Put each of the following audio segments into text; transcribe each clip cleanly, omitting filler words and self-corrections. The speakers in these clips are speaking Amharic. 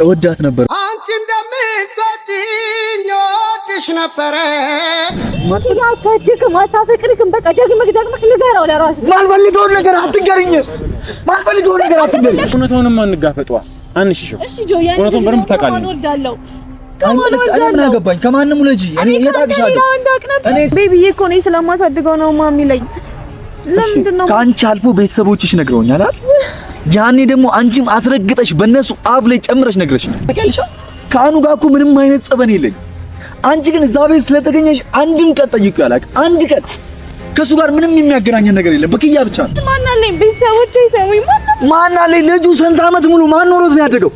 እወዳት ነበር። አንቺ እንደምትወጂኝ እወድሽ ነበር። አትወድክም፣ አታፈቅርክም። በቃ ደግመህ ንገረው ለራስህ። ማልፈልገውን ነገር አትንገሪኝ። ማልፈልገውን ነገር አትንገሪኝ። እውነቱንም አንጋፈጧ አንሽሽው። እሺ ጆ ያኔ እውነቱን በደንብ ታውቃለህ። ምን አገባኝ? ከማንም ልጅ እኔ እየታግሻለሁ። እኔ ቤቢዬ እኮ ነኝ ስለማሳድገው ነው ማሚለኝ። ለምንድን ነው ከአንቺ አልፎ ቤተሰቦችሽ ነግረውኛል አይደል? ያኔ ደግሞ አንቺም አስረግጠሽ በእነሱ አፍ ላይ ጨምረሽ ነግረሽኝ ታውቂያለሽ። ከአኑ ጋር እኮ ምንም አይነት ጸበን የለኝ። አንቺ ግን እዛ ቤት ስለተገኘሽ አንድም ቀን ጠይቁ ያላቅ አንድ ቀን ከሱ ጋር ምንም የሚያገናኘን ነገር የለም። በክያ ብቻ ነው። ማን አለኝ? ቤተሰቦቼ ይሰሩኝ። ማን አለኝ? ልጁ ስንት ዓመት ሙሉ ማን ኖሮት ነው ያደገው?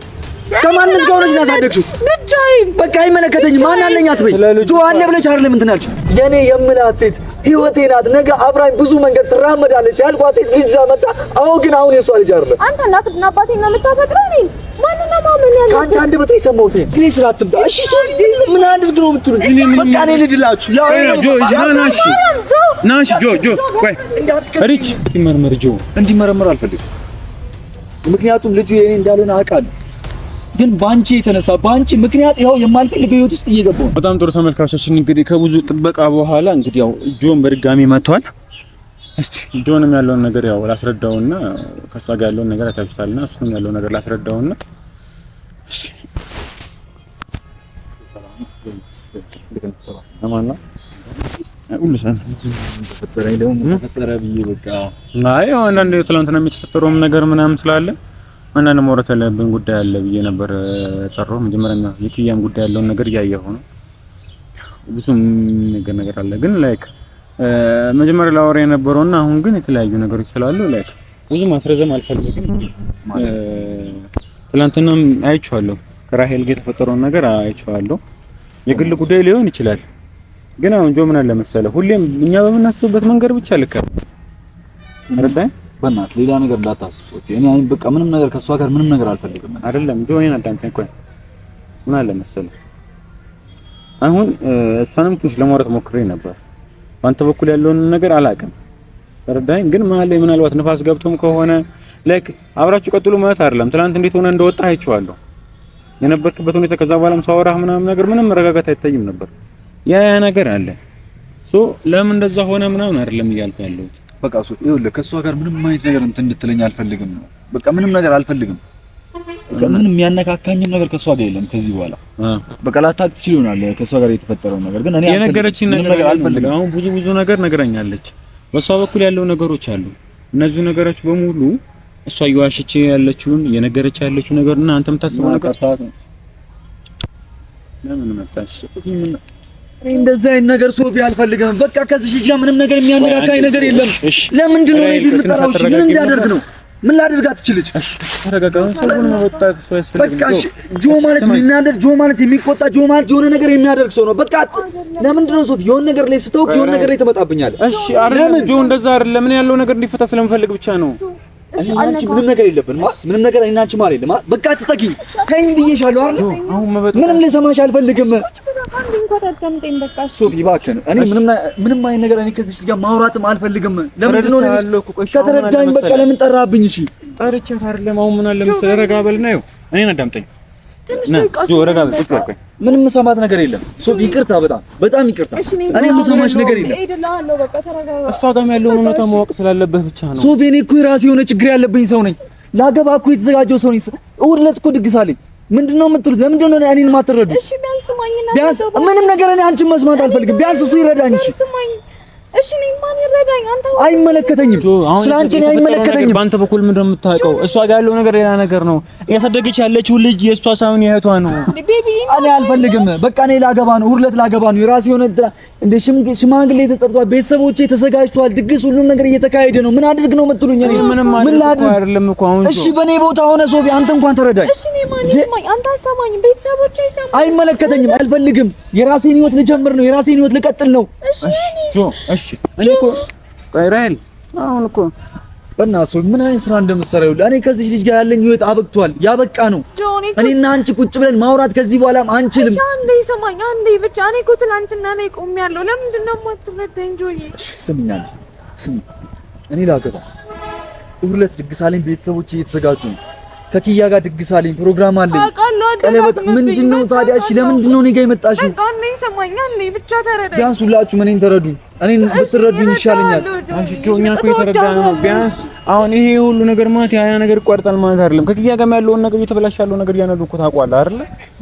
ከማንስ ጋር ሆነሽ ያሳደግሽው? ብቻዬን። በቃ አይመለከተኝም። ማን አለኝ አትበይ። ጆ አለ ብለሽ አይደለም እንትን ያልሽው። የኔ የምላት ሴት ህይወቴ ናት። ነገ አብራኝ ብዙ መንገድ ትራመዳለች ያልኳት ሴት ልጅ አመጣ። ግን አሁን የሷ ልጅ አይደለም። አንተ እናትና አባቴን ነው የምታፈቅረው? እኔ ማንና ማመን ያለው ካንቺ አንድ በጥሬ ሰማሁት። እኔ ስላትም እሺ ሶ ምን አድርግ ነው የምትሉኝ? በቃ እኔ ልድላችሁ። ያው ጆ ናሽ ጆ ቆይ ሪች እንዲመረመር አልፈልግም። ምክንያቱም ልጁ የኔ እንዳልሆነ አውቃለሁ። ግን ባንቺ የተነሳ ባንቺ ምክንያት ይሄው የማልፈልገው ህይወት ውስጥ እየገባሁ ነው። በጣም ጥሩ ተመልካቾችን፣ እንግዲህ ከብዙ ጥበቃ በኋላ እንግዲህ ያው ጆን በድጋሚ መጥቷል። እስቲ ጆንም ያለውን ነገር ያው ላስረዳውና ከሷ ጋር ያለውን ነገር አታውቁታልና እሱም ያለውን ነገር ላስረዳውና እሺ ሰላም ሁሉ ሰላም ተፈጠረኝ። ደግሞ ተፈጠረ ብዬ በቃ አይ አንዳንድ ትላንትና የሚተፈጠረውም ነገር ምናምን ስላለ አንዳንድ መውራት ያለብን ጉዳይ አለ ብዬ ነበር ጠራው። መጀመሪያ የኪያም ጉዳይ ያለውን ነገር እያየሁ ነው። ብዙም ነገር አለ ግን ላይክ መጀመሪያ ላወራ የነበረውና አሁን ግን የተለያዩ ነገሮች ስላሉ ላይክ ብዙ ማስረዘም አልፈልግም። ትላንትናም አይቼዋለሁ፣ ከራሄል ጋር የተፈጠረውን ነገር አይቼዋለሁ። የግል ጉዳይ ሊሆን ይችላል ግን አሁን ጆ ምን አለ መሰለህ ሁሌም እኛ በምናስብበት መንገድ ብቻ ልክ አይደል? በእናት ሌላ ነገር እንዳታስብ ሶፊ። እኔ አይ በቃ ምንም ነገር ከሷ ጋር ምንም ነገር አልፈልግም። አይደለም ጆ እኔን አዳምጠኝ። ቆይ ምን አለ መሰለህ አሁን እሷንም ትንሽ ለማውራት ሞክሬ ነበር። በአንተ በኩል ያለውን ነገር አላውቅም ተረዳኸኝ። ግን መሀል ላይ ምናልባት ንፋስ ገብቶም ከሆነ ላይክ አብራችሁ ቀጥሉ ማለት አይደለም። ትናንት እንዴት ሆነ እንደወጣ አይቼዋለሁ የነበርክበት ሁኔታ። ከዛ በኋላም ሳወራህ ምናምን ነገር ምንም መረጋጋት አይታይም ነበር። ያ ነገር አለ ሶ ለምን እንደዛ ሆነ ምናምን አይደለም እያልኩ ያለሁት። በቃ ሶፊ ይኸውልህ ከሷ ጋር ምንም አይነት ነገር እንትን እንድትለኝ አልፈልግም ነው በቃ ምንም ነገር አልፈልግም። ምንም የሚያነካካኝም ነገር ከሷ ጋር የለም ከዚህ በኋላ በቃ ላታውቅ ትችል ይሆናል ከሷ ጋር የተፈጠረው ነገር ግን እኔ የነገረችኝ ነገር አልፈልግም። አሁን ብዙ ነገር ነግረኛለች። በሷ በኩል ያለው ነገሮች አሉ። እነዚህ ነገሮች በሙሉ እሷ እየዋሸች ያለችውን የነገረች ያለችው ነገርና አንተ የምታስበው ነገር ለምን መጣሽ? እንደዚህ አይነት ነገር ሶፊ አልፈልግም። በቃ ከዚህ ልጅ ምንም ነገር የሚያነካካኝ ነገር የለም። ለምንድን ነው እኔ የምጠራው? እሺ ምን እንዳደርግ ነው? ምን ላድርጋት ትችልች? እሺ ተረጋጋው። ሰውን መወጣት ሰው ያስፈልጋል። በቃ እሺ ጆ ማለት የሚናደድ ጆ ማለት የሚቆጣ ጆ ማለት የሆነ ነገር የሚያደርግ ሰው ነው። በቃ ለምንድን ነው ሶፊ የሆነ ነገር ላይ ስተውክ የሆነ ነገር ላይ ተመጣብኛለህ? እሺ አይደለም ጆ እንደዛ አይደለም። ምን ያለው ነገር እንዲፈታ ስለምፈልግ ብቻ ነው። አንቺ ምንም ነገር የለብንም ምንም ነገር አይናንቺ ማለት የለም። በቃ አትጠጊኝ ከይኝ ብዬሻለሁ አይደል? ምንም ልሰማሽ አልፈልግም። ሶፊ እባክህ እኔ ምንም አይነት ነገር እኔ ከዚህ ጋር ማውራትም አልፈልግም። ለምንድን ነው ከተረዳኝ በቃ ለምን ጠራብኝ? እሺ ጠርቻት አይደለም። አሁን ምን አለ መሰለህ ረጋ በልና ይኸው እኔን አዳምጠኝ። ጆ ረጋ በል ቁጭ በል። ምንም ሰማት ነገር የለም ሶፊ ይቅርታ፣ በጣም ይቅርታ። እኔ የምሰማሽ ነገር የለም። እሷ ጋርም ያለውን እውነታ ማወቅ ስላለብህ ብቻ ነው ሶፊ። እኔ እኮ የራሴ የሆነ ችግር ያለብኝ ሰው ነኝ። ላገባ እኮ የተዘጋጀው ሰው ነኝ። እሑድ ዕለት እኮ ድግስ አለኝ። ምንድነው የምትሉት? ለምንድን ነው እኔን የማትረዱ? እሺ ቢያንስ ማኝና ቢያንስ ምንም ነገር እኔ አንቺን መስማት አልፈልግም። ቢያንስ እሱ ይረዳኝ። እሺ እኔ ማን ይረዳኝ? አንተ አይመለከተኝም። ስለአንቺ እኔ አይመለከተኝም። በአንተ በኩል ምንድን ነው የምታውቀው? እሷ ጋር ያለው ነገር ሌላ ነገር ነው። እያሳደገች ያለችው ልጅ የእሷ ሳይሆን የእህቷ ነው። እኔ አልፈልግም። በቃ እኔ ላገባ ነው፣ እሑድ ዕለት ላገባ ነው። የራሴ የሆነ እንደ ሽማግሌ ተጠርቷል፣ ቤተሰቦቼ ተዘጋጅቷል፣ ድግስ ሁሉም ነገር እየተካሄደ ነው። ምን አድርግ ነው የምትሉኝ? እኔ ምን ላድርግ? አይደለም እኮ አሁን እሺ በእኔ ቦታ ሆነ ሶፊ አንተ እንኳን ተረዳኝ። እሺ እኔ ማን ይስማኝ? አንተ አሰማኝ፣ ቤተሰቦቼ ይሰማኝ። አይመለከተኝም፣ አልፈልግም። የራሴን ህይወት ልጀምር ነው፣ የራሴን ህይወት ልቀጥል ነው። እሺ እኔ እኮ ራሄል አሁን እኮ በእናትህ ምን አይነት ስራ እንደምትሰራ ይኸውልህ። እኔ ከዚህ ልጅ ጋር ያለኝ ህይወት አበቅቷል፣ ያበቃ ነው። እኔና አንቺ ቁጭ ብለን ማውራት ከዚህ በኋላም አንችልም። እሺ አንዴ ይሰማኝ፣ አንዴ ብቻ። እኔ እኮ ትናንትና ላይ ቆሜያለሁ። ለምንድን ነው የማትረዳኝ ጆዬ? ስሚኝ አንቺ ስሚ፣ እኔ ላገባ እሑድ ዕለት ድግስ አለኝ፣ ቤተሰቦቼ እየተዘጋጁ ነው። ከኪያ ጋር ድግስ አለኝ፣ ፕሮግራም አለኝ። ቀለበት ምንድነው ታዲያ? እሺ ለምንድነው እኔ ጋር የመጣሽው? በቃ እኔ ሰማኛል። እኔ ብቻ ተረዳኝ። ቢያንስ ሁላችሁም እኔን ተረዱ። እኔን ብትረዱኝ ይሻለኛል። እሺ እኛ እኮ የተረዳን ነው። ቢያንስ አሁን ይሄ ሁሉ ነገር ማለት ያ ነገር ይቋርጣል ማለት አይደለም። ከኪያ ጋር ያለውን ነገር እየተበላሽ ያለው ነገር ያነዱ እኮ ታውቀዋለህ አይደለ?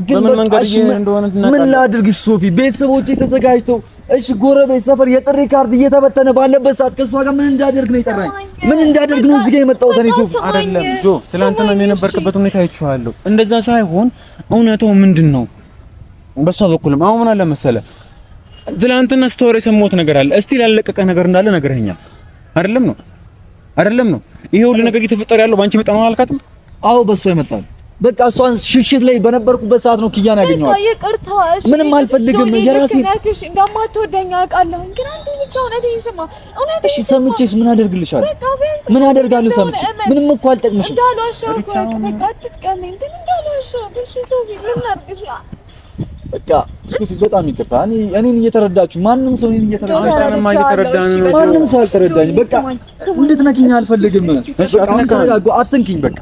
በምን መንገድ እንደሆነ ምን ላድርግሽ ሶፊ? ቤተሰቦቼ ተዘጋጅተው እሺ፣ ጎረቤት ሰፈር የጥሪ ካርድ እየተበተነ ባለበት ሰዓት ከሷ ጋር ምን እንዳደርግ ነው የጠራኝ? ምን እንዳደርግ ነው እዚህ ጋር የመጣሁት? እኔ ሶፊ አይደለም ጆ፣ ትናንትና የነበርክበት ሁኔታ አይቼዋለሁ። እንደዛ ሳይሆን እውነታው ምንድነው? በሷ በኩልም አሁን ምን አለ መሰለህ፣ ትናንትና ስቶሪ የሰማሁት ነገር አለ። እስቲ ያለቀቀ ነገር እንዳለ ነግረኸኛል። አይደለም ነው ይሄ ሁሉ ነገር እየተፈጠረ ያለው ባንቺ መጣ ነው አልካትም? አዎ በሷ ይመጣል። በቃ እሷን ሽሽት ላይ በነበርኩበት ሰዓት ነው ኪያን ያገኘኋት። ይቅርታ፣ እሺ ምንም አልፈልግም። የራሴ ነክሽ እንደማትወደኝ አውቃለሁ፣ ግን አንተ ብቻ እውነቴን ስማ። እሺ ሰምቼስ ምን አደርግልሻለሁ? ምን አደርጋለሁ ሰምቼ? ምንም እኮ አልጠቅምሽም። እንዳልዋሻው በቃ አትጥቀመኝ፣ ግን እንዳልዋሻው። እሺ ሶፊ ምን ላድርግሽ? በቃ ሶፊ በጣም ይቅርታ። እኔን እየተረዳችሁ ማንም ሰው እኔን እየተረዳኝ ማንም ሰው አልተረዳኝ። በቃ እንድትነኪኝ አልፈልግም። በቃ ተረጋጉ፣ አትንኪኝ። በቃ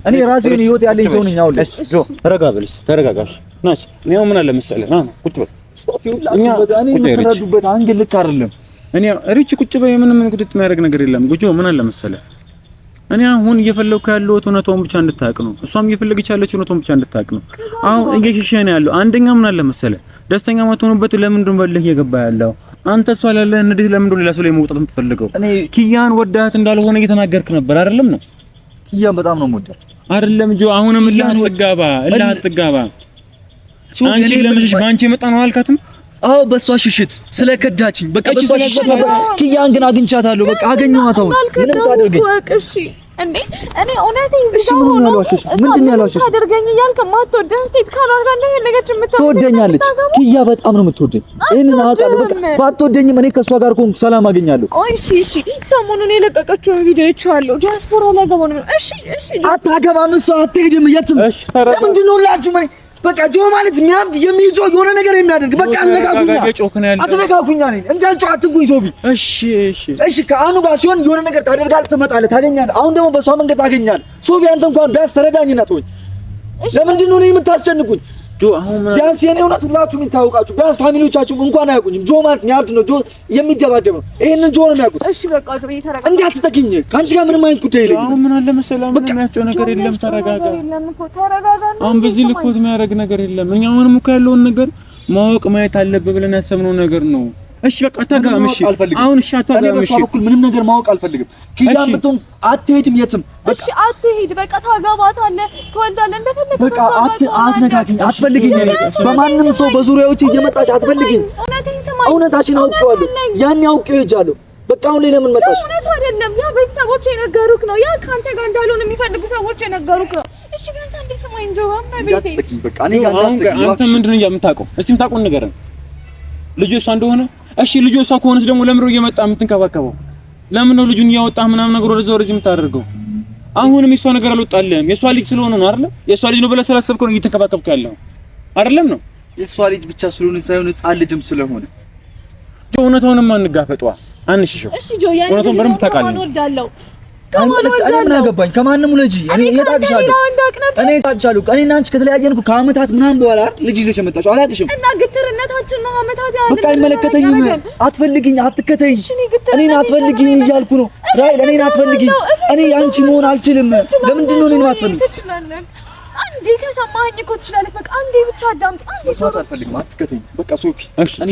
እኔ ራሴን ህይወት ያለኝ ሰው ነኝ። አሁን ጆ ተረጋ በል እስኪ ተረጋጋሽ። ናች እኔ ምን አለ መሰለህ ና ቁጭ በል ሶፊ። ሁላችሁም እኔ የምትረዱበት አንግል ልክ አይደለም። እኔ ሪች ቁጭ በይ። ምንም ቁጥጥ የሚያደርግ ነገር የለም። ጉጆ ምን አለ መሰለህ፣ እኔ አሁን እየፈለኩ ያለሁት እውነታውን ብቻ እንድታውቅ ነው። እሷም እየፈለገች ያለችው እውነታውን ብቻ እንድታውቅ ነው። አሁን እየሸሸህ ነው ያለው። አንደኛ ምን አለ መሰለህ፣ ደስተኛ ማትሆንበት ለምንድን በልህ እየገባ ያለው አንተ? እሷ ያለህ እንዴት ለምንድን ሌላ ሰው ላይ መውጣት የምትፈልገው? ኪያን ወዳት እንዳልሆነ እየተናገርክ ነበር አይደለም? ነው ኪያን በጣም ነው የምወዳት አይደለም? ጆ አሁንም እልህ አትጋባ። አንቺ ለምንሽ ባንቺ የመጣ ነው አልካትም? አዎ በሷ ሽሽት ስለከዳችኝ በቃ በሷ ሽሽት ነበር። ኪያን ግን አግኝቻታለሁ። በቃ አገኘኋት። አሁን ምንም ታደርገኝ እሺ እንዴ እኔ እውነቴን ምንድን ነው ያልዋሸሽ? ታደርገኝ እያልክ ማትወደኝ ሴት ካላርጋለሁ የነገች ትወደኛለች። ኪያ በጣም ነው የምትወደኝ። ይሄንን አውቃለሁ። በቃ ባትወደኝም እኔ ከሷ ጋር ከሆንኩ ሰላም አገኛለሁ። እሺ ሰሞኑን የለቀቀችውን ቪዲዮ አይቼዋለሁ። ዲያስፖራ ላይ ገባው ነው። እሺ አታገባም፣ እሷ አትሄድም የትም። ለምንድን ነው ሁላችሁም በቃ ጆ ማለት የሚያብድ የሚጮህ የሆነ ነገር የሚያደርግ በቃ አትነካኩኛ ነኝ እንዳልጮህ አትጉኝ ሶፊ። እሺ ከአኑ ጋር ሲሆን የሆነ ነገር ታደርጋለህ፣ ትመጣለህ፣ ታገኛለህ። አሁን ደግሞ በሷ መንገድ ታገኛለህ። ሶፊ አንተ እንኳን ቢያንስ ተረዳኝና ተወኝ። ለምንድን ነው እኔን የምታስጨንቁኝ? ቢያንስ የኔ እውነት ሁላችሁም ይታወቃችሁ። ቢያንስ ፋሚሊዎቻችሁም እንኳን አያውቁኝም። ጆ ማለት የሚያብድ ነው። ጆ የሚደባደብ ነው። ይሄንን ጆ ነው የሚያውቁት። እሺ በቃ ጆ ይተረጋጋ። እንዳትጠጊኝ። ካንቺ ጋር ምንም አይነት ጉዳይ የለኝም። አሁን ምን አለ መሰለህ፣ ምንም የሚያስጨው ነገር የለም። ተረጋጋ። አሁን በዚህ ልክ የሚያደርግ ነገር የለም። እኛ አሁንም እኮ ያለውን ነገር ማወቅ ማየት አለብህ ብለን ያሰብነው ነገር ነው። እሺ በቃ አታጋም። እሺ አሁን እሺ አታጋም። እሺ በሷ በኩል ምንም ነገር ማወቅ አልፈልግም። ኪያን ብትሆን አትሄድም የትም። እሺ አትሄድ። በቃ ታጋባታለህ፣ ትወልዳለህ፣ እንደፈለግህ። በቃ አትነካኪኝ፣ አትፈልጊኝ። በማንም ሰው በዙሪያዎቼ እየመጣች አትፈልጊኝ። እውነታችን አውቄዋለሁ። ያን አውቄው ሄጃለሁ። በቃ አሁን ላይ ለምን መጣሽ? እውነቱ አይደለም። ያ ቤተሰቦች የነገሩክ ነው። ያ ካንተ ጋር እንዳልሆነ የሚፈልጉ ሰዎች የነገሩክ ነው። እሺ ግን አንተ ሰማኝ ጆ ማቤቴ። በቃ እኔ ጋር አንተ ምንድነው የምታውቀው? እስቲ የምታውቀውን ንገረን። ልጁ እሷ እንደሆነ እሺ ልጁ እሷ ከሆነስ ደግሞ ለምን ነው እየመጣ የምትንከባከበው? ለምን ነው ልጁን እያወጣህ ምናምን ነገር ወደዛ ወደዚህ የምታደርገው? አሁንም የሷ ነገር አልወጣልህም። የሷ ልጅ ስለሆነ ነው አይደል? የሷ ልጅ ነው ብለህ ስላሰብከው ነው እየተንከባከብክ ያለው አይደለም? ነው የሷ ልጅ ብቻ ስለሆነ ሳይሆን ሕፃን ልጅም ስለሆነ ጆ እውነታውንም አንጋፈጧ አንሽሽው። እሺ ጆ ያን እውነታውን በደንብ ታውቃለህ። እኔ ምን አገባኝ? ከማንም ልጅ እኔ እየታቅሻለሁ። እኔ እታቅሻለሁ። እኔና አንቺ ከተለያየን እኮ ከአመታት ምናምን በኋላ ልጅ ይዘሽ የመጣሽው አላቅሽም። እና ግትርነታችን ነው አመታት ያለ። በቃ አይመለከተኝም። አትፈልጊኝ፣ አትከተይኝ። እኔን አትፈልጊኝ እያልኩ ነው ራይል። እኔን አትፈልጊኝ። እኔ ያንቺ መሆን አልችልም። ለምንድን ነው እኔን ማትፈልጊኝ? አንዴ ከሰማኸኝ እኮ ትችላለህ። በቃ አንዴ ብቻ አዳምጥ። አንዴ መስማት አልፈልግም። አትከተይኝ። በቃ ሶፊ እኔ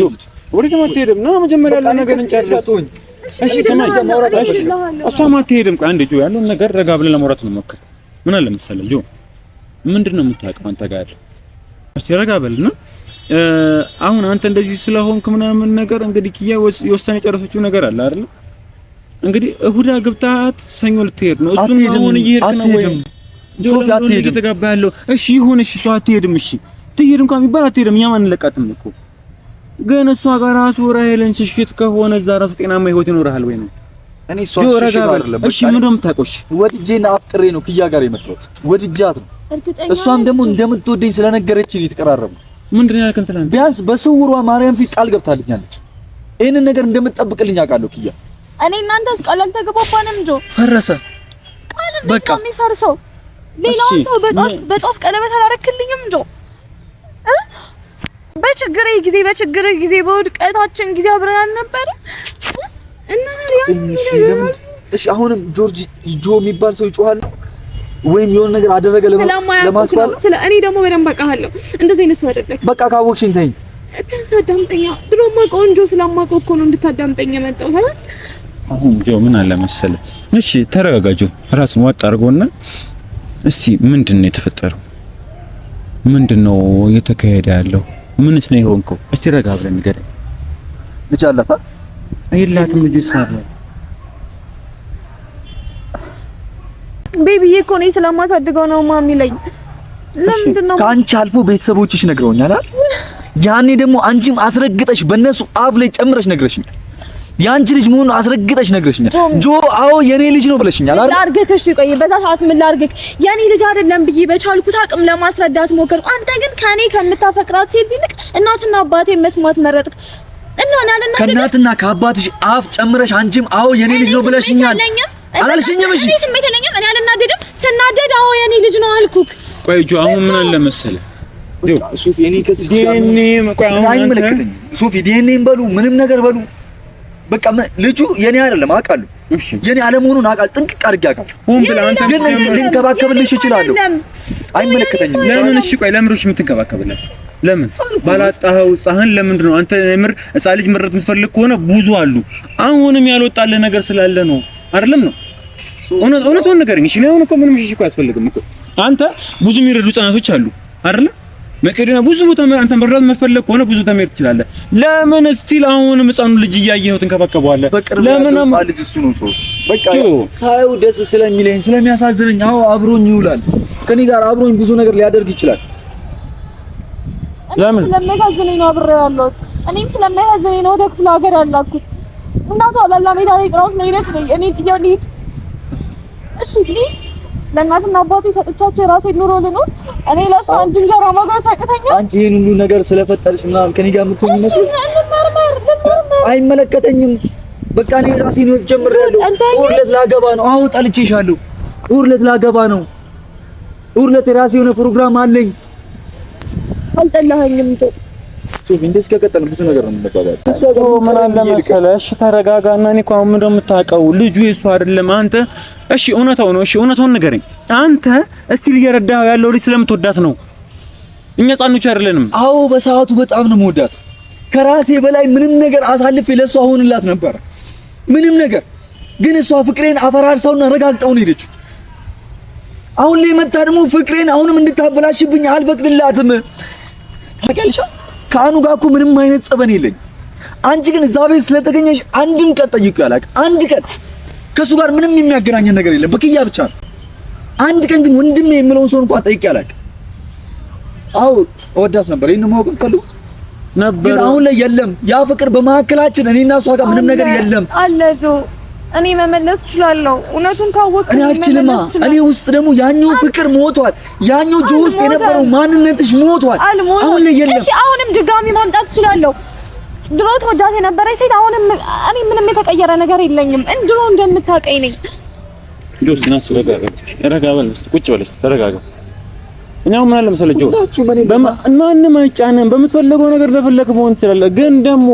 ወዴት ማትሄድም ነው መጀመሪያ ያለው ነገር እንጨርስ። እሺ ሰማይ እሷም አትሄድም። ቆይ አንዴ ጆ ያለውን ነገር ረጋ ብለን ለማውራት ነው ሞክር። ምን አለ መሰለህ ጆ ምንድነው የምታውቀው አንተ ጋር ያለው? እሺ ረጋ በልና አሁን አንተ እንደዚህ ስለሆንክ ምናምን ነገር እንግዲህ ኪያ የወሰነ የጨረሰችው ነገር አለ አይደል? እንግዲህ እሁዳ ግብታት ሰኞ ልትሄድ ነው። እሱን አሁን እየሄድክ ነው ወይ? ሶፊ አትሄድም። እየተጋባህ እሺ ይሁን። እሺ እሷ አትሄድም። እሺ ትሄድ እንኳን ቢባል አትሄድም። እኛም አንለቃትም እኮ ግን እሷ ጋር ራሱ ራሄልን ሽሽት ከሆነ እዛ ራሱ ጤናማ ህይወት ይኖርሃል ወይ ነው? እኔ እሷ ሽሽት አይደለም። እሺ ምን እንደምታውቀው? እሺ ወድጄና አፍቅሬ ነው ኪያ ጋር የመጣሁት። ወድጃት ነው። እሷም ደግሞ እንደምትወደኝ ስለነገረችኝ የተቀራረብነው። ምንድነው ያልከን ትላለህ? ቢያንስ በስውሯ ማርያም ፊት ቃል ገብታልኛለች። ይሄንን ነገር እንደምትጠብቅልኝ አውቃለሁ ኪያ። እኔ እናንተስ ቃል አልተገባባንም ጆ። ፈረሰ በቃ። የሚፈርሰው ሌላውን ሰው በጧፍ ቀለበት አላረክልኝም እንጆ በችግሬ ጊዜ በውድቀታችን ጊዜ አብረን ነበር እና እሺ አሁንም ጆ የሚባል ሰው ይጮሃል ወይም የሆነ ነገር አደረገ ለማስባል እኔ ደግሞ በደንብ አውቃለሁ እንደዚህ አይነት ሰው አይደለም። በቃ ካወቅሽኝ ተይኝ። ቢያንስ አዳምጠኛ። ድሮማ ቆንጆ ስለማውቀው እኮ ነው እንድታዳምጠኝ የመጣው ታዲያ። አሁን ጆ ምን አለ መሰለህ፣ እሺ ተረጋጋጁ፣ ራስን ዋጥ አድርጎና እስቲ ምንድነው የተፈጠረው? ምንድነው እየተካሄደ ያለው? ምንስ ነው የሆንከው? እስቲ ረጋ ብለን ንገረኝ። ልጅ አላት አይላትም? ልጅ ሳለ ቤቢዬ እኮ ነው ስለማሳድገው ነው ማሚ ላይ። ለምንድነው ካንቺ አልፎ ቤተሰቦችሽ ነግረውኛል አይደል? ያኔ ደግሞ አንቺም አስረግጠሽ በእነሱ አፍ ላይ ጨምረሽ ነግረሽኛል። ያንቺ ልጅ መሆኑን አስረግጠሽ ነግረሽኛል። ጆ አዎ የኔ ልጅ ነው ብለሽኛል አይደል? ላርገክ እሺ፣ ቆይ በዛ ሰዓት ምን ላርገክ? የኔ ልጅ አይደለም ብዬ በቻልኩት አቅም ለማስረዳት ሞከርኩ። አንተ ግን ከኔ ከምታፈቅራት ሴት ይልቅ እናትና አባቴ መስማት መረጥክ። እና ናልና ከእናትና ከአባትሽ አፍ ጨምረሽ አንቺም አዎ የኔ ልጅ ነው ብለሽኛል አላልሽኝም? እሺ እኔ ስሜት የለኝም። እኔ አልናደድም። ስናደድ አዎ የኔ ልጅ ነው አልኩክ። ቆይ ጆ አሁን ምን አለ መሰለህ ሶፊ እኔ ከዚህ አይመለከተኝም። ሶፊ ዲኤንኤም በሉ ምንም ነገር በሉ በቃ ልጁ የኔ አይደለም አውቃለሁ። የኔ አለመሆኑን አውቃለሁ፣ ጥንቅቅ አድርጌ አውቃለሁ። ግን ልንከባከብልሽ እችላለሁ። አይመለከተኝም። ለምን? እሺ ቆይ ለምን እሺ የምትንከባከብለት ለምን? ባላጣኸው ህፃን ለምንድን ነው አንተ ምር ህፃን ልጅ መረጥ የምትፈልግ ከሆነ ብዙ አሉ። አሁንም ያልወጣልህ ነገር ስላለ ነው አይደለም ነው? እውነቱን ንገረኝ። እሺ ነው እኮ ምንም እሺ እኮ አያስፈልግም እኮ አንተ ብዙ የሚረዱ ህፃናቶች አሉ አይደል? መቄዶንያ ብዙ ቦታ አንተ መረዳት መፈለግ ከሆነ ብዙ ተመሄድ ትችላለህ። ለምን ስቲል አሁንም ህፃኑ ልጅ እያየኸው ትንከባከበዋለህ? ለምን ህፃን ልጅ እሱ ነው ሰው በቃ ሳይው ደስ ስለሚለኝ ስለሚያሳዝነኝ አዎ አብሮኝ ይውላል። ከኔ ጋር አብሮኝ ብዙ ነገር ሊያደርግ ይችላል። ለምን ስለሚያሳዝነኝ ነው አብሬው ያለሁት። እኔም ስለሚያሳዝነኝ ነው ወደ ክፍለ ሀገር ያላኩት። እናቷ ላላ ሜዳ ላይ ጥራውስ ለሄደች እኔ ጥያቄ ልሂድ። እሺ ልሂድ። ለእናትና አባቴ ሰጥቻቸው የራሴን ኑሮ ልኖር። እኔ ለእሷ አንድ እንጀራ መጉረስ ያቅተኛል? አንቺ ይሄን ሁሉ ነገር ስለፈጠርሽ ምናምን ከኔ ጋር የምትሆኝ መስሎሽ? አይመለከተኝም። በቃ እኔ ራሴን ህይወት ጀምሬያለሁ። ኡርለት ላገባ ነው። አዎ ጠልቼሻለሁ። ኡርለት ላገባ ነው። ኡርለት የራሴ የሆነ ፕሮግራም አለኝ። አልጠላኸኝም እንጂ ሶፊ እንደዚህ ከቀጠለ ብዙ ነገር ነው የምንባባለው። እሷ ጋር ምን አለ መሰለህ፣ እሺ ተረጋጋና። እኔ እኮ አሁን ምንድን ነው የምታውቀው? ልጁ የእሱ አይደለም አንተ። እሺ እውነታው ነው። እሺ እውነታውን ንገረኝ። አንተ እስቲ እየረዳኸው ያለው ልጅ ስለምትወዳት ነው። እኛ ህፃኖች አይደለንም። አዎ በሰዓቱ በጣም ነው የምወዳት። ከራሴ በላይ ምንም ነገር አሳልፌ ለእሷ ሆንላት ነበር። ምንም ነገር ግን እሷ ፍቅሬን አፈራርሰውና ረጋግጠው ነው ሄደችው። አሁን ላይ መጣ ደግሞ ፍቅሬን አሁንም እንድታበላሽብኝ አልፈቅድላትም። ታውቂያለሽ ከአኑ ጋር እኮ ምንም አይነት ጸበን የለኝ። አንቺ ግን እዛ ቤት ስለተገኘሽ አንድም ቀን ጠይቄው አላውቅም። አንድ ቀን ከሱ ጋር ምንም የሚያገናኘን ነገር የለም። በክያ ብቻ ነው። አንድ ቀን ግን ወንድሜ የምለውን ሰው እንኳን ጠይቄ አላውቅም። አዎ እወዳት ነበር። ይሄን ማወቅ ፈልጉት ነበር። ግን አሁን ላይ የለም ያ ፍቅር በመካከላችን። እኔና እሷ ጋር ምንም ነገር የለም። አለጆ እኔ መመለስ እችላለሁ። እውነቱን ካወቅኩ እኔ አልችልም። እኔ ውስጥ ደግሞ ያኛው ፍቅር ሞቷል። ያኛው ጆ ውስጥ የነበረው ማንነትሽ ሞቷል። አሁን ላይ የለም። እሺ አሁንም ድጋሚ ማምጣት እችላለሁ። ድሮ ተወዳት የነበረች ሴት አሁንም እኔ ምንም የተቀየረ ነገር የለኝም። ድሮ እንደምታውቀኝ ነኝ። ጆስ ናስ ረጋ በል ቁጭ በል ተረጋጋ። እኛው ምን አለ መሰለህ ጆ ማንም አይጫነን። በምትፈልገው ነገር እንደፈለክ መሆን ትችላለህ። ግን ደግሞ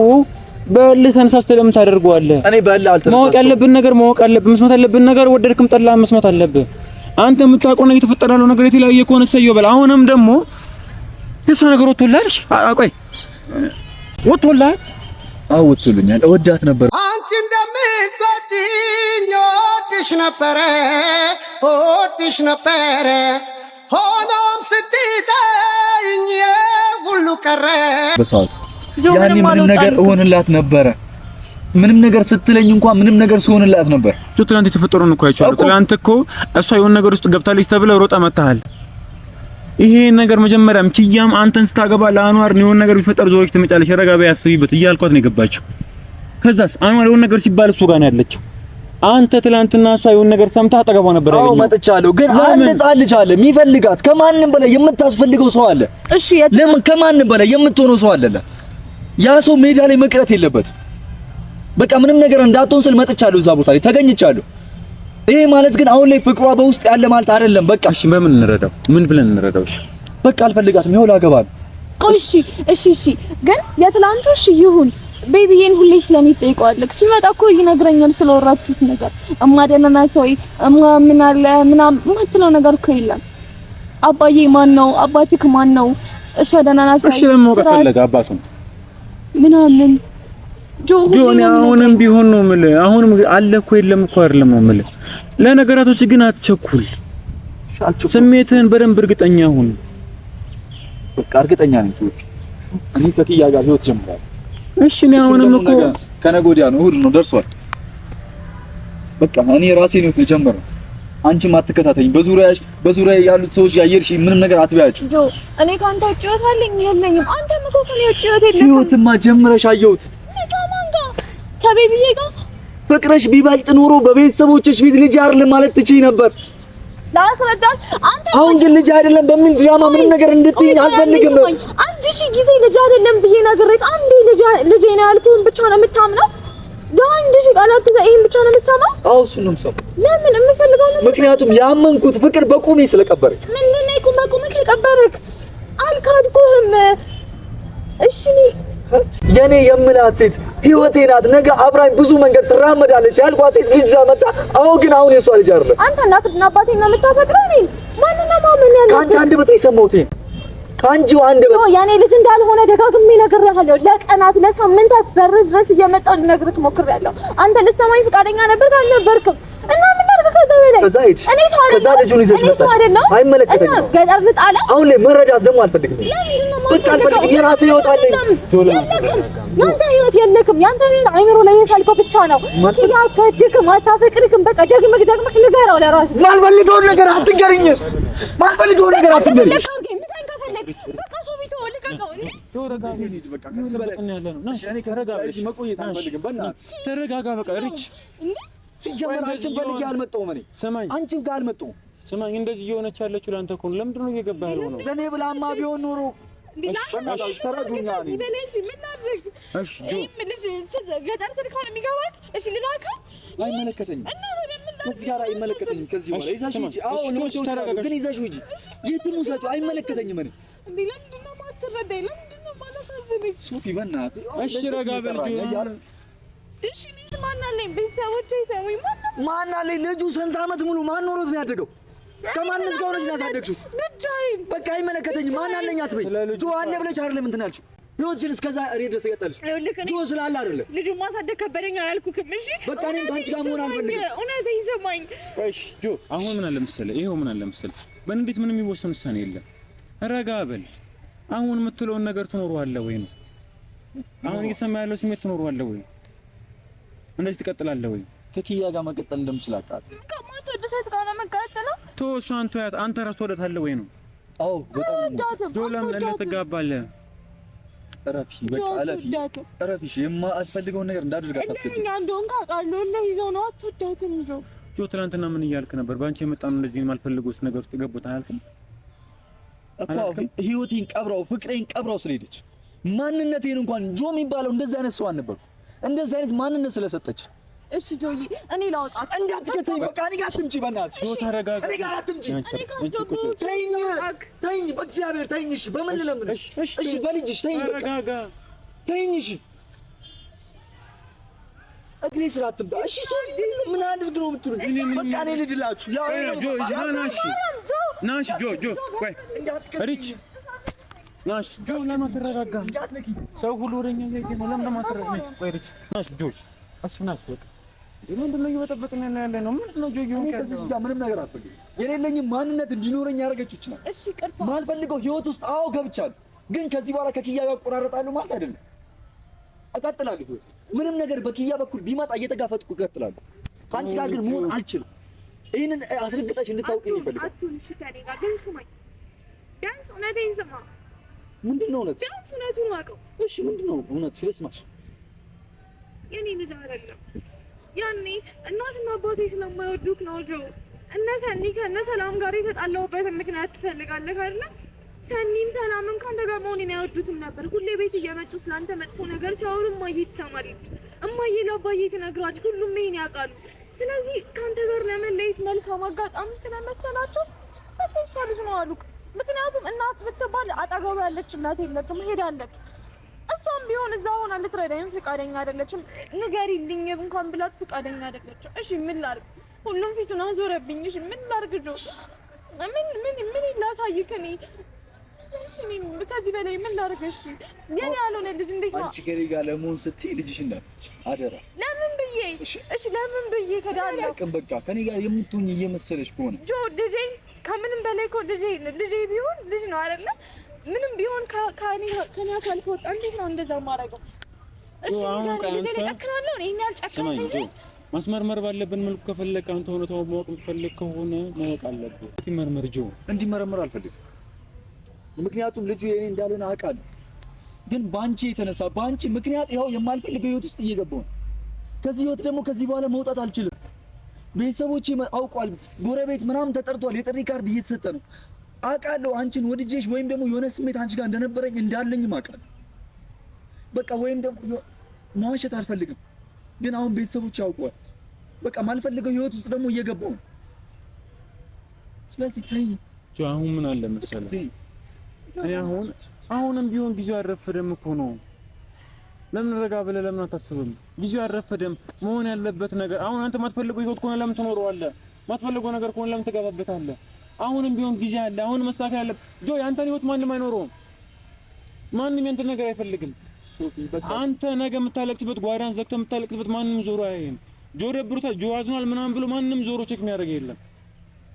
በእልህ ተነሳስተህ ለምን ታደርገዋለህ? እኔ በእልህ አልተነሳስተም። ማወቅ ያለብን ነገር ማወቅ አለብን። መስማት ያለብን ነገር ወደድክም ጠላህም መስማት አለብህ። አንተ የምታውቀው ነገር የተፈጠረ ያለው ነገር የተለያየ ከሆነ ሰየው በል። አሁንም ደግሞ የእሷ ነገር ወጥቶልሃል። ቆይ ወጥቶልሃል? አዎ ወጥቶልኛል። እወዳት ነበር። አንቺ እንደምትወጂኝ እወድሽ ነበረ ሆኖም ስትጠይኝ ሁሉ ቀረ። በሰዓቱ ያኔ ምንም ነገር እሆንላት ነበረ። ምንም ነገር ስትለኝ እንኳን ምንም ነገር ሲሆንላት ነበር። ትናንት የተፈጠረውን እኮ አይቻለሁ። ትናንት እኮ እሷ የሆነ ነገር ውስጥ ገብታለች ተብለህ ሮጣ መታሃል። ይሄ ነገር መጀመሪያም ኪያም አንተን ስታገባ ለአንዋር የሆነ ነገር ቢፈጠር ዞሮች ትመጫለሽ ረጋ በይ አስቢበት እያልኳት ነው የገባችው። ከዛስ አንዋር የሆነ ነገር ሲባል እሱ ጋር ነው ያለችው። አንተ ትናንትና እሷ የሆነ ነገር ሰምታ አጠገቧ ነበር ያለው። አዎ መጥቻለሁ። ግን አንድ ሕፃን ልጅ አለ የሚፈልጋት ከማንም በላይ የምታስፈልገው ሰው አለ። እሺ ለምን ከማንም በላይ የምትሆነው ሰው አለ። ያ ሰው ሜዳ ላይ መቅረት የለበትም። በቃ ምንም ነገር እንዳትሆን ስል መጥቻለሁ። እዛ ቦታ ላይ ተገኝቻለሁ። ይሄ ማለት ግን አሁን ላይ ፍቅሯ በውስጥ ያለ ማለት አይደለም። በቃ እሺ፣ በምን እንረዳው? ምን ብለን እንረዳው? እሺ በቃ አልፈልጋትም፣ ይኸው ላገባል። ቆይ እሺ ግን የትላንቱ እሺ ይሁን። ቤቢዬን ሁሌ ስለኔ ትጠይቀዋለህ። ሲመጣ እኮ ይነግረኛል ስለወራችሁት ነገር። እማደነና ሰው ምን አለ ምናምን የማትለው ነገር እኮ የለም። አባዬ ማን ነው? አባትህ ማን ነው? እሷ ደህና ናት ወይ? እሺ ለምን ወቀሰለህ አባቱን ምናምን ጆኒ አሁንም ቢሆን ነው የምልህ። አሁንም አለ እኮ የለም እኮ አይደለም ነው የምልህ። ለነገራቶች ግን አትቸኩል። ስሜትህን በደንብ እርግጠኛ ሁን። በቃ እርግጠኛ ነኝ እኔ ከኪያ ጋር ህይወት ጀምራለሁ። እሺ ነው አሁንም እኮ ከነገ ወዲያ ነው፣ እሑድ ነው ደርሷል። በቃ እኔ ራሴን ህይወት ልጀምር። አንቺም አትከታተኝ። በዙሪያ ያሉት ሰዎች ያየርሽ ምንም ነገር አትበያቸው። ጆ እኔ ካንተ ውጭ ህይወት አለኝ የለኝም? አንተ እኮ ከኔ ውጭ ህይወት የለኝም። ህይወትማ ጀምረሽ አየሁት። ከማን ጋር? ከቤቢዬ ጋር። ፍቅርሽ ቢበልጥ ኖሮ በቤተሰቦችሽ ፊት ልጅ አይደለም ማለት ትችይ ነበር። ላስረዳት አንተ አሁን ግን ልጅ አይደለም በምን ድራማ ምንም ነገር እንድትይኝ አልፈልግም። አንድ ሺህ ጊዜ ልጅ አይደለም ብዬ ነግሬት አንዴ ልጅ ነው ያልኩህን ብቻ ነው የምታምነው? አንድ ሺህ ቃላት ይሄን ብቻ ነው የምትሰማው? አዎ እሱን ነው የምሰማው። ለምን የምፈልገው ነው? ምክንያቱም ያመንኩት ፍቅር በቁሜ ስለቀበረኝ። ምንድን ነው በቁሜ ከቀበረክ? አልካድኩህም። እሺ የኔ የምላት ሴት ህይወቴ ናት። ነገ አብራኝ ብዙ መንገድ ትራመዳለች ያልኳት ሴት ልጅ መጣ። ግን አሁን የሷ ልጅ አይደለም። አንተ እናትና አባቴን ነው የምታፈቅረው? እኔ ማንና ማመን ያለው ከአንቺ አንድ በት የሰማሁት ከአንቺው አንድ በት ያኔ ልጅ እንዳልሆነ ደጋግሜ ነግሬሃለሁ። ለቀናት ለሳምንታት በር ድረስ እየመጣሁ ልነግርህ ሞክሬያለሁ። አንተ ልትሰማኝ ፈቃደኛ ነበር አልነበርክም? እና ምን አድርገህ ከዛ በላይ ከዛ ልጁን ይዘሽ መጣሽ። አይመለከተኝም። ገጠር ልጣላ። አሁን ላይ መረዳት ደግሞ አልፈልግም። ለምንድን ነው የማልፈልገው? የራሴ ህይወት አለኝ። ያንተ ህይወት የለክም። ያንተ አይምሮ ላይ የሳልከው ብቻ ነው። ኪያ አትወድክም፣ አታፈቅርክም። በቃ ደግመህ ንገረው ለራስህ። ማልፈልገውን ነገር አትንገሪኝ። ማልፈልገውን ነገር አትንገሪኝ። በቃ ሰው ቢተው ልቀቀው። ተረጋጋ። በቃ ሪች ሲጀመር አንቺን ፈልጌ አልመጣሁም። እኔ አንቺን ጋር አልመጣሁም። ስማኝ፣ እንደዚህ እየሆነች ያለችው ለአንተ እኮ ነው። ለምንድን ነው እየገባህ ያለው ነው? ለእኔ ብላማ ቢሆን ኖሮ ተረዱኛ። አይመለከተኝም። ከዚህ ጋር አይመለከተኝም። ከዚህ በኋላ ይዘሽው ሂጂ። ግን ይዘሽው ሂጂ። የትም ውሰጂው። አይመለከተኝም። እኔ ለምንድን ነው የማትረዳኝ? ለምንድን ነው የማላሳዝንህ? ሶፊ በእናትህ እሺ ረጋ በል። እሺ ማን አለኝ? ቤተሰቦቼ ይሰሙኝ። ማን አለኝ? ልጁ ስንት ዓመት ሙሉ ማን ኖሮት ነው ያደገው? ከማንስ ጋር ሆነሽ ነው ያሳደግሽው? ብቻዬን። በቃ አይመለከተኝም። ማን አለኝ አትበይ። ጆ አለ ብለሽ አይደለም እንትን ያልሽው። ህይወትሽን እስከዛ ድረስ የቀጠልሽ ጆ ስላለ አይደለም። ልጁን ማሳደግ ከበደኝ አላልኩህም? እሺ በቃ እኔም ከአንቺ ጋር መሆን አልፈልግም። እውነቴን ይሰማኝ። እሺ ጆ አሁን ምን አለ መሰለህ፣ ይሄው ምን አለ መሰለህ፣ በእንዴት ምንም የሚወሰን ውሳኔ የለም። ረጋ በል። አሁን የምትለውን ነገር ትኖረዋለህ ወይ ነው? አሁን እየሰማ ያለው ስሜት ትኖረዋለህ ወይ? እንደዚህ ትቀጥላለህ ወይ? ከኪያ ጋር መቀጠል እንደምችል አውቃለሁ። ከማትወድ ሴት ጋር ነው የምቀጥለው? እሷን ተያት። አንተ ራስህ ትወዳታለህ ወይ ነው? አዎ በጣም ጆ ለምን ትጋባለህ? እረፊ፣ በቃ እረፊ። የማልፈልገውን ነገር እንዳደርጋት አታስገድኝ። እኛ እንደሆንክ አውቃለሁ። ለይዘው ነው አትወዳትም። ጆ ትናንትና ምን እያልክ ነበር? በአንቺ የመጣው እንደዚህ የማልፈልገው ነገር ውስጥ ገቡት አያልክም እኮ? ህይወቴን ቀብራው፣ ፍቅሬን ቀብራው ስለሄደች ማንነቴን እንኳን ጆ የሚባለው እንደዚህ አይነት ሰው አልነበርኩ። እንደዚህ አይነት ማንነት ስለሰጠች እሺ ጆይ እኔ ላውጣት። እንዳትከተኝ። በቃ እኔ ጋር አትምጪ። በእናትሽ ተረጋጋ። እኔ ጋር አትምጪ። ተይኝ፣ በእግዚአብሔር ተይኝ። እሺ በምን ልለምንሽ? እሺ በልጅሽ ተይኝ። ተረጋጋ፣ ተይኝ። እሺ እግሬ ስራ አትምጣ። እሺ ሰው ምን አድርግ ነው የምትሉኝ? በቃ እኔ ልድላችሁ። ያው ጆ ናሽ ናሽ ጆ ቆይ ሪች ናሽ ጆ ለምን ተረጋጋ? ሰው ሁሉ ወደኛ እያየ ነው። ለምን ማትረጋጋ? ቆይ ሪች ናሽ ጆ አስናሽ በቃ ምንድን ነው እየበጠበጥን ያለ ነው? ምንድን ነው ጆ ይሁን ከዚህ ጋር ምንም ነገር አትፈልግም። የሌለኝም ማንነት እንዲኖረኝ ያደረገችው ይችላል። እሺ ቅርታ ማልፈልገው ህይወት ውስጥ ገብቻለሁ። ግን ከዚህ በኋላ ከኪያ ጋር ቆራረጣለሁ ማለት አይደለም። እቀጥላለሁ ህይወት ምንም ነገር በኪያ በኩል ቢመጣ እየተጋፈጥኩ እቀጥላለሁ። ከአንቺ ጋር ግን መሆን አልችልም። ይሄንን አስረግጠሽ እንድታውቂኝ ይፈልጋል። እሺ ከኔ ጋር ግን ስማኝ፣ ቢያንስ እውነቴን ስማ። ምንድን ነው እውነት? ቢያንስ እውነቱን አውቀው። እሺ ምንድን ነው እውነት? ልስማሽ። የኔ ልጅ አይደለም። ያኔ እናትና አባቴ ስለማይወዱክ ነው ጆ። እነ ሰኒ ከእነ ሰላም ጋር የተጣላሁበትን ምክንያት ትፈልጋለህ አይደለ? ሰኒም ሰላምም ካንተ ጋር መሆኔን አይወዱትም ነበር። ሁሌ ቤት እየመጡ ስላንተ መጥፎ ነገር ሲያወሩ እማዬ ትሰማለች። እማዬ ለአባዬ ትነግራለች። ሁሉም ይሄን ያውቃሉ። ስለዚህ ካንተ ጋር ለመለየት መልካም አጋጣሚ ስለመሰላቸው በቃ እሷ ልጅ ነው አሉ። ምክንያቱም እናት ብትባል አጠገቡ ያለች እናት የለችም፣ ሄዳለች። እሷም ቢሆን እዛ ሆና ልትረዳኝ ፈቃደኛ አይደለችም። ንገሪልኝ እንኳን ብላት ፈቃደኛ አይደለችም። እሺ ምን ላድርግ? ሁሉም ፊቱን አዞረብኝ። እሺ ምን ላድርግ? ምን ላሳይክ? እኔ እሺ ከዚህ በላይ ምን ላድርግ? እሺ የኔ ያልሆነ ልጅ እንዴት ነው አንቺ ከኔ ጋር ለመሆን ስትይ ልጅሽ እንዳትች አደራ። ለምን ብዬ? እሺ ለምን ብዬ ከዳለሁ? በቃ ከኔ ጋር የምትሆኝ እየመሰለሽ ከሆነ ጆ ልጄ ከምንም በላይ እኮ ልጄ ቢሆን ልጅ ነው አይደለ? ምንም ቢሆን ከኔ አካል ከወጣ እንዴት ነው እንደዛ ማረገው? እሺ ልጄ ላይ ጨክናለሁ። እኔ ያልጨከነኝ ሰው ማስመርመር ባለብን መልኩ ከፈለክ አንተ ሆነ ተው ማወቅ የምትፈልግ ከሆነ ማወቅ አለብህ። ይመርመር ጆ። እንዲመረመር አልፈልግም፣ ምክንያቱም ልጁ የኔ እንዳልሆነ አውቃለሁ። ግን ባንቺ የተነሳ ባንቺ ምክንያት ይኸው የማልፈልገው ህይወት ውስጥ እየገባሁ ነው። ከዚህ ህይወት ደግሞ ከዚህ በኋላ መውጣት አልችልም። ቤተሰቦቼ አውቋል፣ ጎረቤት ምናምን ተጠርቷል፣ የጥሪ ካርድ እየተሰጠ ነው። አውቃለሁ አንቺን ወድጄሽ ወይም ደግሞ የሆነ ስሜት አንቺ ጋር እንደነበረኝ እንዳለኝም አውቃለሁ። በቃ ወይም ደግሞ መዋሸት አልፈልግም፣ ግን አሁን ቤተሰቦቼ ያውቋል። በቃ ማልፈልገው ህይወት ውስጥ ደግሞ እየገባሁ ነው። ስለዚህ ተይኝ ጆ። አሁን ምን አለ መሰለህ እኔ አሁንም ቢሆን ጊዜው አልረፈደም እኮ ነው። ለምን ረጋ ብለህ ለምን አታስብም? ጊዜው አልረፈደም። መሆን ያለበት ነገር አሁን አንተ ማትፈልገው ህይወት ከሆነ ለምን ትኖረዋለህ? ማትፈልገው ነገር ከሆነ ለምን ትገባበታለህ? አሁንም ቢሆን ጊዜ አለ። አሁን መስተካከል ያለበት ጆ። ያንተን ህይወት ማንም አይኖረውም። ማንም ያንተን ነገር አይፈልግም። ሶፊ በቃ አንተ ነገ የምታለቅስበት ጓዳን ዘግተህ የምታለቅስበት ማንም ዞሮ አያይም። ጆ ደብሮታል፣ ጆ አዝኗል ምናምን ብሎ ማንም ዞሮ ቼክ የሚያደርግ የለም።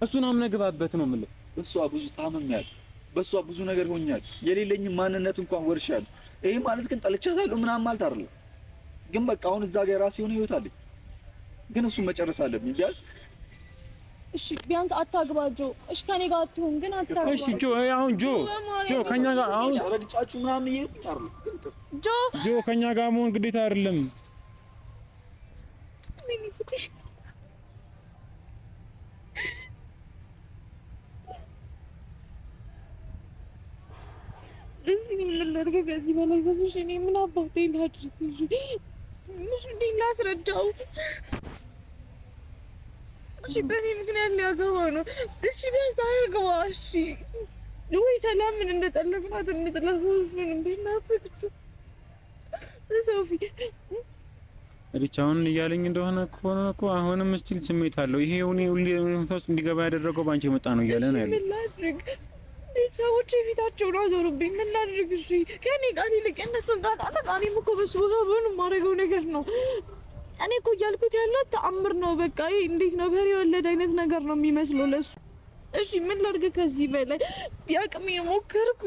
እሱን አምነህ ግባበት ነው የምልህ። እሷ ብዙ ታመምያለሁ፣ በሷ ብዙ ነገር ሆኛል። የሌለኝ ማንነት እንኳን ወርሻለሁ። ይሄ ማለት ግን ጠልቻታለሁ ምናምን ማለት አይደለም። ግን በቃ አሁን እዛ ጋር ራሴ የሆነ ህይወት አለኝ፣ ግን እሱ መጨረስ አለብኝ ቢያንስ። እሺ ቢያንስ አታግባጆ። እሺ ከኔ ጋር አትሁን፣ ግን አታግባ። እሺ ጆ አሁን ጆ ከኛ ጋር አሁን ረግጫችሁ ምናምን ይሄድኝ አይደል? ጆ ከኛ ጋር መሆን ግዴታ አይደለም። እሺ ምን ላድርግ ከዚህ በላይ? እኔ ምን አባቴ ላድርግ? እሺ እንዴት ላስረዳው? እሺ በእኔ ምክንያት ሊያገባ ነው። እሺ ቢያንስ አያግባ። እሺ ወይ ሰላምን እንደጠለፍናት እንጥላፈው ምን እንደናፍቅቱ ሶፊ ሪቻውን እያለኝ እንደሆነ እኮ አሁንም ስቲል ስሜት አለው። ይሄ ሁሌ ውስጥ እንዲገባ ያደረገው ባንቺ የመጣ ነው እያለ ነው ያለው። ምን ላድርግ? ቤተሰቦቼ ፊታቸውን አዞሩብኝ። ምን ላድርግ? እሺ ከኔ ጋር ይልቅ እነሱን ጋር እኔም እኮ በሱ ቦታ ምንም የማደርገው ነገር ነው። እኔ እኮ እያልኩት ያለው ተአምር ነው። በቃ ይሄ እንዴት ነው በሬ ወለድ አይነት ነገር ነው የሚመስለው ለሱ። እሺ ምን ላድርግ ከዚህ በላይ? ያቅሜ ሞከርኩ።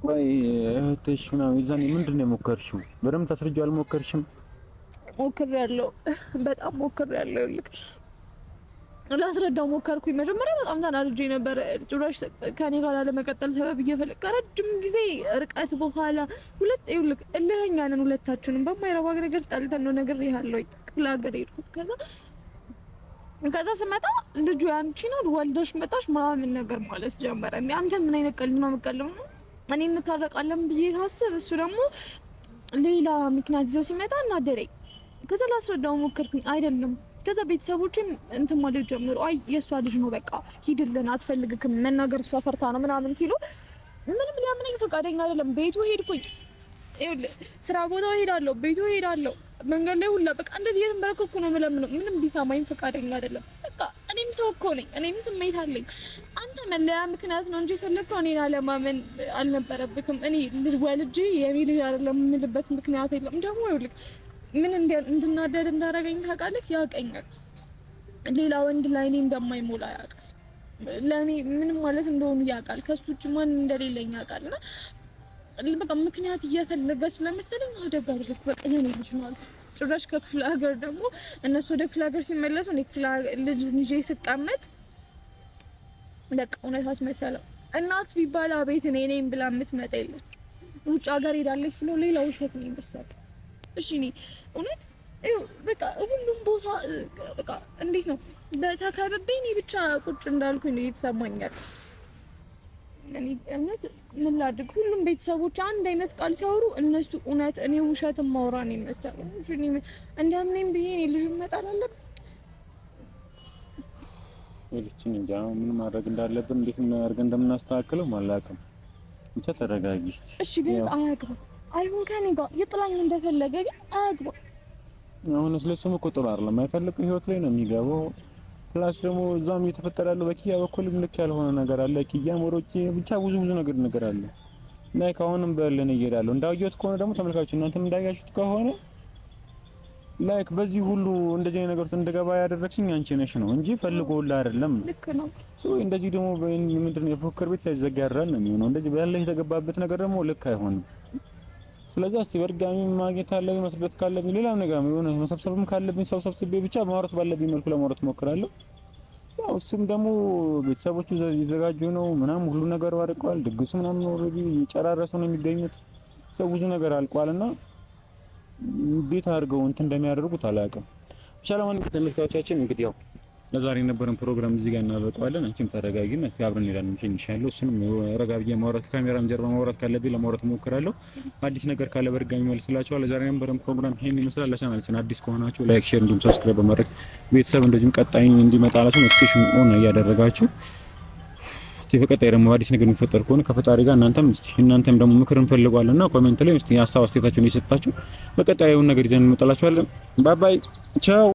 ቆይ እህትሽ ምናምን ይዛኔ ምንድን ነው የሞከርሽው? በደምብ ታስረጂው። አልሞከርሽም? ሞክሬያለሁ፣ በጣም ሞክሬያለሁ። ይልቅ ላስረዳው ሞከርኩኝ። መጀመሪያ በጣም ተናድጄ ነበር። ጭራሽ ከኔ ጋር ለመቀጠል ሰበብ እየፈለገ ረጅም ጊዜ ርቀት በኋላ ይልቅ እልህኛ ነን ሁለታችንም። በማይረባ ነገር ጠልተን ነው ነገር ያለው ክፍለ ሀገር ሄድኩት። ከዛ ስመጣ ልጁ ያንቺ ነው ወልደሽ መጣሽ ምናምን ነገር ማለት ጀመረ። እንዴ አንተ ምን አይነት ቀልድ ነው የምትቀልደው? እኔ እንታረቃለን ብዬ ታስብ፣ እሱ ደግሞ ሌላ ምክንያት ይዞ ሲመጣ እናደረኝ። ከዛ ላስረዳው ሞከርኩኝ። አይደለም ከዛ ቤተሰቦችን እንትን ማለት ጀምሮ አይ የሷ ልጅ ነው በቃ ሂድልን፣ አትፈልግክም መናገር እሷ ፈርታ ነው ምናምን ሲሉ ምንም ሊያምነኝ ፈቃደኛ አይደለም። ቤቱ ሄድኩኝ፣ ይኸውልህ ስራ ቦታ ሄዳለሁ፣ ቤቱ ሄዳለሁ፣ መንገድ ላይ ሁላ በቃ እንደዚህ የተንበረከኩ ነው የምለምነው። ምንም ሊሰማኝ ፈቃደኛ አይደለም። በቃ እኔም ሰው እኮ ነኝ፣ እኔም ስሜት አለኝ። አንተ መለያ ምክንያት ነው እንጂ የፈለግከው እኔን አለማመን አልነበረብክም። እኔ ወልጄ የኔ ልጅ አይደለም የምልበት ምክንያት የለም። ደግሞ ይኸውልህ ምን እንድናደድ እንዳደረገኝ ታውቃለህ? ያውቀኛል። ሌላ ወንድ ላይ እኔ እንደማይሞላ ያውቃል። ለእኔ ምንም ማለት እንደሆኑ ያውቃል። ከሱ ውጭ ማን እንደሌለኝ ያውቃልና በቃ ምክንያት እየፈለገ ስለመሰለኝ አደጋ አድርግ በቃ የኔ ልጅ ነው አልኩ። ጭራሽ ከክፍለ ሀገር ደግሞ እነሱ ወደ ክፍለ ሀገር ሲመለሱ እኔ ክፍለ ልጅ ይዤ ስቀመጥ በቃ እውነት አስመሰለው። እናት ቢባል አቤት እኔ ነኝ ብላ የምትመጣ የለች። ውጭ ሀገር ሄዳለች ስለው ሌላ ውሸት ነው መሰለኝ። እሺ እኔ እውነት በቃ ሁሉም ቦታ በቃ እንዴት ነው በተከበበኝ እኔ ብቻ ቁጭ እንዳልኩኝ ነው የተሰማኛል። እኔ እውነት ምን ላድርግ? ሁሉም ቤተሰቦች አንድ አይነት ቃል ሲያወሩ እነሱ እውነት እኔ ውሸት ማውራ ነው የሚመስለው። እኔ እንደምንም ብዬ እኔ ልጁን መጣል አለብኝ። እልችን እንጃ ምን ማድረግ እንዳለብን እንዴት አድርገን እንደምናስተካክለው አላውቅም። ብቻ ተረጋጊ እስቲ። እሺ ግን አያግባ አይሁን ከኔ ጋር ይጥላኝ እንደፈለገ ግን አያግባ። አሁን ስለሱም እኮ ጥሩ አይደለም። የማይፈልገው ህይወት ላይ ነው የሚገባው። ፕላስ ደግሞ እዛም እየተፈጠረ ያለው በኪያ በኩል ልክ ያልሆነ ነገር አለ። ኪያ ሞሮቼ ብቻ ብዙ ነገር አለ። ላይክ አሁንም በለን እየሄዳለሁ እንዳየሁት ከሆነ ደግሞ ተመልካቾች እናንተም እንዳያችሁት ከሆነ ላይክ በዚህ ሁሉ እንደዚህ አይነት ነገር ውስጥ እንደገባ ያደረግሽኝ አንቺ ነሽ ነው እንጂ ፈልጎላ አይደለም። ልክ ነው። እንደዚህ ደግሞ ምንድነው የፉክክር ቤት ሳይዘጋ ያድራል ነው የሚሆነው። እንደዚህ በያለሽ የተገባበት ነገር ደግሞ ልክ አይሆንም። ስለዚህ እስቲ በድጋሚ ማግኘት አለብኝ መስበት ካለብኝ ሌላ ነገር የሆነ መሰብሰብም ካለብኝ ሰው ሰብስቤ ብቻ ማውራት ባለብኝ መልኩ ለማውራት እሞክራለሁ። ያው እሱም ደግሞ ቤተሰቦቹ ይዘጋጁ ነው ምናምን ሁሉ ነገር አድርገዋል። ድግሱ ምናምን ኦልሬዲ እየጨራረሱ ነው የሚገኙት። ሰው ብዙ ነገር አልቋልና እንዴት አድርገው እንትን እንደሚያደርጉት አላውቅም። ሻላማን ተመልካቾቻችን እንግዲህ ያው ለዛሬ የነበረን ፕሮግራም እዚህ ጋር እናበቃዋለን። አንቺም ተረጋጊና እስቲ አብረን እንሄዳለን። እንሽንሻለሁ እሱንም ረጋ ብዬ ማውራት ካሜራም ጀርባ ማውራት ካለብኝ ለማውራት እሞክራለሁ። አዲስ ነገር ካለ በድጋሚ መልስላችኋለሁ። ለዛሬ የነበረን ፕሮግራም ይሄን ይመስላል። ለቻናላችን አዲስ ከሆናችሁ ላይክ፣ ሼር እንዲሁም ሰብስክራይብ በማድረግ ቤተሰብ እንደዚሁም ቀጣይ እንዲመጣላችሁ ኖቲፊኬሽን ኦን እያደረጋችሁ እስቲ በቀጣይ ደግሞ አዲስ ነገር የሚፈጠር ከሆነ ከፈጣሪ ጋር እናንተም ደግሞ ምክር እንፈልጋለንና ኮሜንት ላይ እስቲ ሀሳብ አስተያየታችሁን እየሰጣችሁ በቀጣይ ነገር ይዘን እንመጣላችኋለን። ባይ ባይ ቻው።